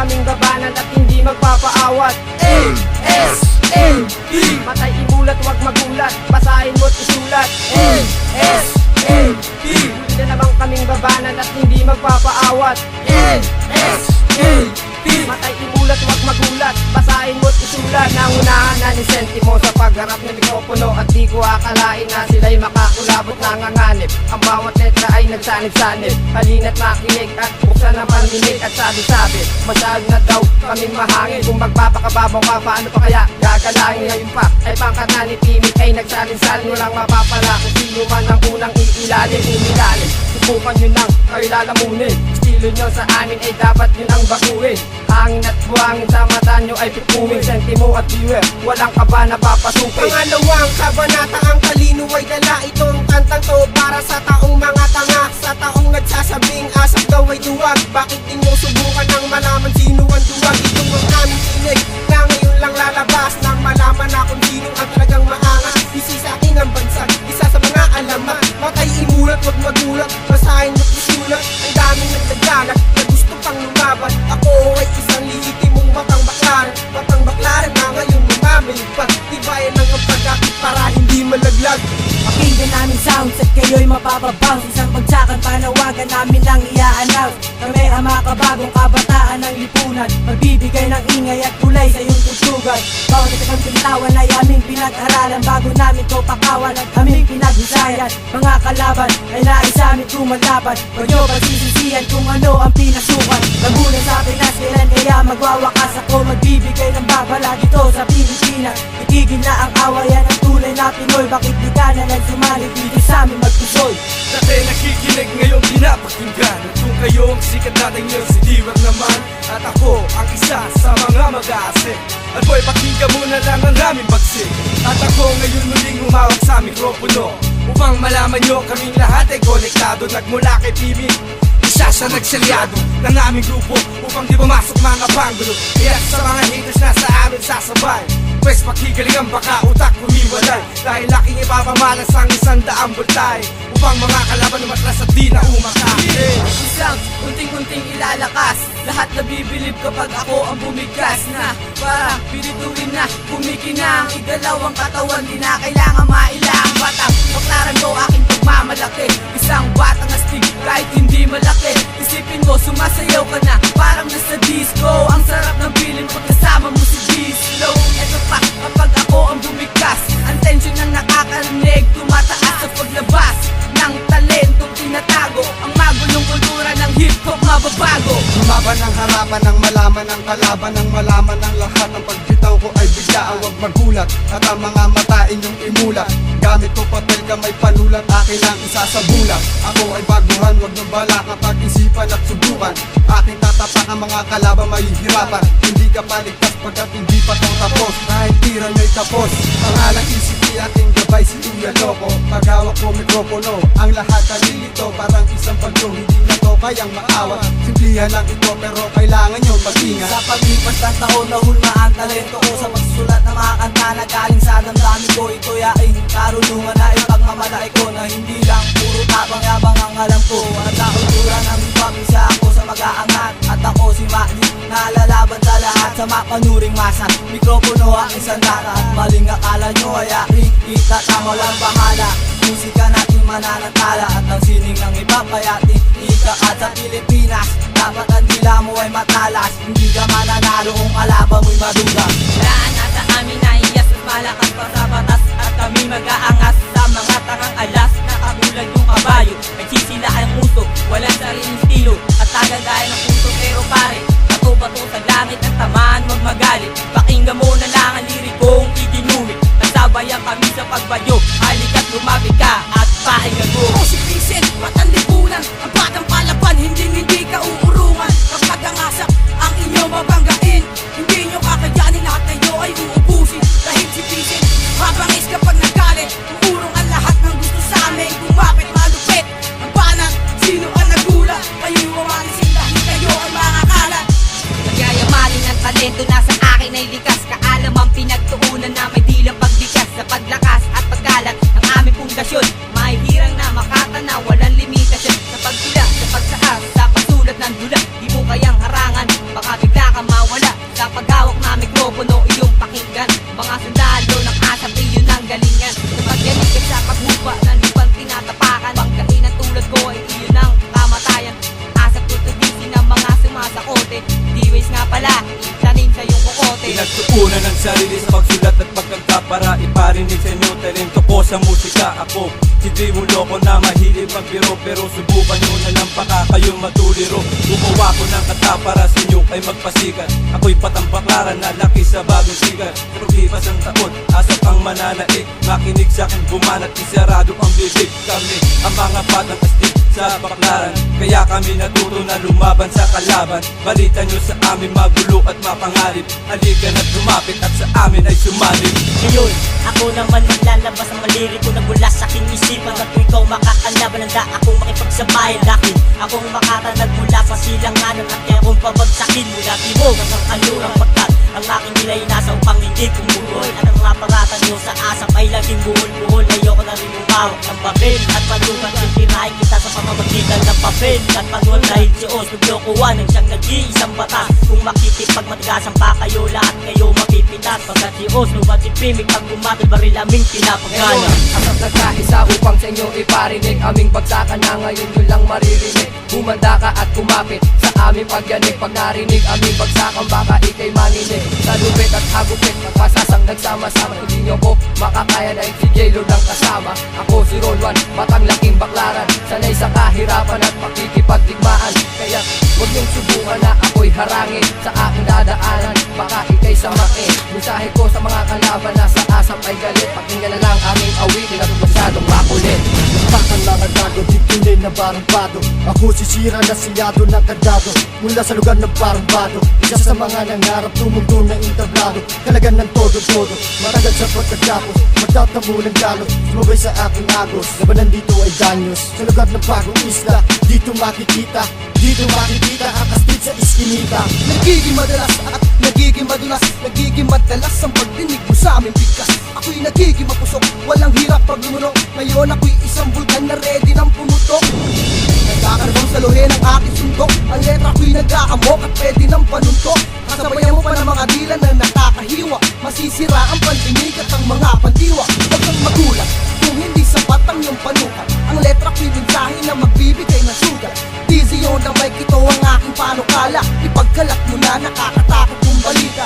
kaming babanat at hindi magpapaawat. A-S-A-D, matay imulat, wag magulat, basahin mo't isulat. A-S-A-D, hindi na naman kaming babanat at hindi magpapaawat. A-S-A-D, matay imulat, wag magulat, basahin mo't isulat. Nangunahan na ni Sentimo sa pagharap ng mikropono, at di ko akalain na sila'y makakulabot, nanganganib. Ang bawat letra ay nagsanib-sanib, halina't makinig at buksan ang pandinig at sabi-sabi. Masyado na daw kaming mahangin, kung magpapakababaw ka, paano pa kaya gagalangin? Ngayon pa ay pangkat na ni Timmy ay nagsalin-salin, walang mapapala kung sino man ang unang iilalim. Subukan nyo nang kayo lalamunin, estilo nyo sa amin ay dapat nyo nang baguhin. Hangin at buhangin sa mata nyo ay pipuming, Sentimo at viewer, walang kaba na papasukin. Pangalawang kabanata, ang talino ay dala. Itong kantang to para sa taong mga tanga, sa taong nagsasabing asap daw ay duwag. Bakit di nyo subukan ang malaman sino ang duwag? Itong ang aming tinig na ngayon lang lalabas, nang malaman na kung sino ang talagang maangas. Isi sa akin ang bansa, isa sa mga alamat. Matay imulat, wag magulat, basahin mo't isulat. Ang daming nagdaganak na gusto pang lumaban. Ako ay isang lehitimong matang baklaran, matang baklaran na ngayon lumamilipad. Tibayan ng ang pagkakit para hindi malaglag. Pakinggan namin sounds at kayo'y mapapabounce. Isang bagsakan panawagan namin lang i-a-announce. Kami ang makabagong kabataan ng lipunan, magbibigay ng ingay at kulay sa iyong tutugan. Bawat itakang pintawan ay aming pinag-aralan, bago namin to pakawan at aming pinaghisayan. Mga kalaban ay nais aming kumalaban, huwag nyo pagsisisihan kung ano ang pinasukan. Lagunan sa Pinas, kailan kaya magwawakas? Ako magbibigay ng babala dito sa Pilipinas. Itigil na ang awayan ang tunay na Pinoy. Bakit di ka na lang sumali dito sa amin magpusoy? Dati nakikinig, ngayon pinapakinggan. At kung kayo ang sikat natin nyo, si D-Rock naman. At ako ang isa sa mga mag-aasik. At boy, pakinggan mo na lang ang aming bagsik. At ako ngayon muling humawak sa mikropono, upang malaman nyo kaming lahat ay konektado. Nagmula kay Timmy, isa sa nagsalyado ng aming grupo, upang di pumasok mga panggulo. Kaya sa mga haters na sa amin sasabay, pwes pakigalingan baka utak humiwalay. Dahil laking ipapamalas ang 100 bultay, upang mga kalaban na matras at di na umakay. Isang unting-unting ilalakas, lahat nabibilib kapag ako ang bumigkas na. Para pirituin na, kumikinang, igalawang katawan, di na kailangan mailang. Batang baklaran mo aking pagmamalaki, isang batang astig kahit hindi malaki. Isipin mo sumasayaw ka na, parang nasa disco. Ang sarap ng feeling pagkasama mo si Dislo. Eto pa kapag ako ang bumigkas, ang tension ng nakakarinig tumataas sa paglabas ng talentong tinatago. Ang magulong kultura ng hip-hop mababago. Lumaban ang harapan ng malaman ng kalaban, ng malaman ng lahat. Ang pagbitaw ko ay biglaan, wag magulat, at ang mga mata inyong imulat. Gamit ko papel, kamay panulat, akin ang isa sa bulat. Ako ay baguhan, wag nang bala kapag isipan at subukan. Aking tatapak ang mga kalaban mahihirapan. Hindi ka paligtas pagkat hindi pa to tapos, kahit tira nyo'y tapos. Pangalang ECP ating gabay si Uya Loco. Paghawak ko mikropono, ang lahat nalilito, parang isang bagyo, hindi na to kayang maawat. Simplihan lang ito pero kailangan nyo mag-ingat. Sa paglipas ng taon nahulma ang talento ko sa pagsusulat ng mga kanta na galing sa damdamin ko. Ito'y aking karunungan na ipagmamalaki ko, na hindi lang puro tapang-yabang ang alam ko. At sa kultura ng hip-hop, isa ako sa mag-aangat. At ako si Mali, nalalaban sa lahat sa mapanuring masa. Mikropono ang isang data, at maling akala nyo ay aking itatama lang bahala. Musika natin mananatala, at ang sining ng hip-hop ay ating ikakat sa Pilipinas. Dapat ang dila mo ay matalas, hindi ka mananalo kung kalaban mo'y maduga. Daan na sa amin na iyas at malakas pa sa batas, at kami mag-aangas sa mga tangang alas. Nakabulad yung kabayo, nagsisila ang uso, walang sariling estilo, at tagal dahil ng puso. Pero pare, bato-bato sa langit at tamaan wag magalit. Pakinggan mo na lang ang lirikong iginumit, nasabayan kami sa pagbayo. Halika't lumapit ka at pakinggan mo. Ako si Vincent, batang lipunan, ang batang palaban, hindi ka uurungan. Kapag ang asap ang inyong mabanggain, hindi nyo kakayanin, lahat na iyo ay uubusin. Dahil si Vincent, mabangis kapag nagalit, umurong ang lahat ng gusto sa amin. Kumapit malupit, ang banat, sino ang nagula? Kayo'y umalisin dahil kayo ay mga kalat. Magyayamanin ang talento na sa akin ay likas. Kaalaman pinagtuunan na may dilang pagbigas, sa paglakas at pagkalat ng aming pundasyon. Mahihirang na makatanaw, walang limitasyon. Sa pagtula, sa pagsaas, sa pagsulat ng dula, di mo kayang harangan. Baka bigla ka Sa paghawak na mikropono, iyong pakinggan. Mga sundalo ng asap, iyon ang galingan. Kapag yanig ka sa paghupa, ng lupang tinatapakan. Banggain ang tulad ko ay iyon ang kamatayan. Asap tutubisin ng mga sumasakote. D-Ways nga pala, itanim sa iyong kokote. Pinagtuunan ng sarili sa pagsulat at pagkanta para iparinig sa inyo talento ko sa musika. Ako si Dream loko na mahilig magbiro, pero subukan nyo na lang baka kayong matuliro. Gumawa ko ng kanta para sa inyo ay magpasikat. Ako'y patambaklaran na laki sa bagong sikat. Sa paglipas ng taon, asap ang mananaig. Makinig sa akin bumanat, isarado ang bibig. Kami ang mga batang astig sa baklaran, kaya kami natuto na lumaban sa kalaban. Balita nyo sa amin magulo at mapangarip. Halika na't lumapit at sa amin ay sumalib. Ngayon, ako naman maglalabas ang maliriko na mula sa aking isipan. At kung ikaw makakalaban, handa akong makipagsabayan. Akin, akong makatanag mula sa silanganan at kaya akong pabagsakin mula timog hanggang kanlurang pagkat ang aking nilay nasa upang hindi kumuloy. At ang mga paratan nyo sa asap ay laging buhol-buhol. Ayoko na rin umawak ng papel at panugan titirahin kita sa pamamagitan ng papel. At panuwan dahil si Oslo Blokuan ang siyang nag-iisang batas. Kung makikipag matigasan pa kayo, lahat kayo mapipitas. Pagkat si Oslo at si Pimik ang gumatol baril aming pinapagana. Asap nagkaisa upang sa inyo iparinig. Aming bagsakan na ngayon yun lang maririnig. Humanda ka at kumapit sa aming pagyanig. Pag narinig aming bagsakan baka ikay maninig. Sa lupit at hagupit, magpasasang nagsama-sama. Hindi nyo ko makakaya na si J-Lo lang kasama. Ako si Ron Juan, batang laking baklaran. Sanay sa kahirapan at pakikipagdigmaan. Kaya huwag niyong subukan na ako'y harangin sa aking dadaanan. Baka ikay samakin. Mensahe ko sa mga kalaban na sa asap ay galit. Pakinggan na lang aming awitin at masyadong makulit. Takang mga gago, di tunay na barumbado. Ako sisira na siyado ng kandado. Mula sa lugar ng barumbado, isa sa mga nangarap tumugtong na entablado. Kalagan ng todo-todo, matagal sa pagkatapos. Magtatamo ng galos, sumabay sa aking agos. Labanan dito ay danyos, sa lugar ng bagong isla. Dito makikita ang kastig sa iskinita. Nagiging madalas at nagiging madulas. Nagiging madalas ang pagdinig mo sa aming bigkas. Ako'y nagiging mapusok, walang hirap pag lumunok. Ngayon ako'y isang bulkan na ready ng pumutok. Nagkakarabang sa luhe ng aking sundok. Ang letra ko'y nagkakamok at pwede ng panuntok. Kasabayan mo pa ng mga dila na nakakahiwa. Masisira ang pandinig at ang mga pandiwa. Huwag kang magulat kung hindi sapat ang iyong panukat. Ang letra ko'y mensahe na magbibigay ng sugat. Dizzy on the mic, ito ang aking panukala. Ipagkalat mo na nakakatakot kong balita.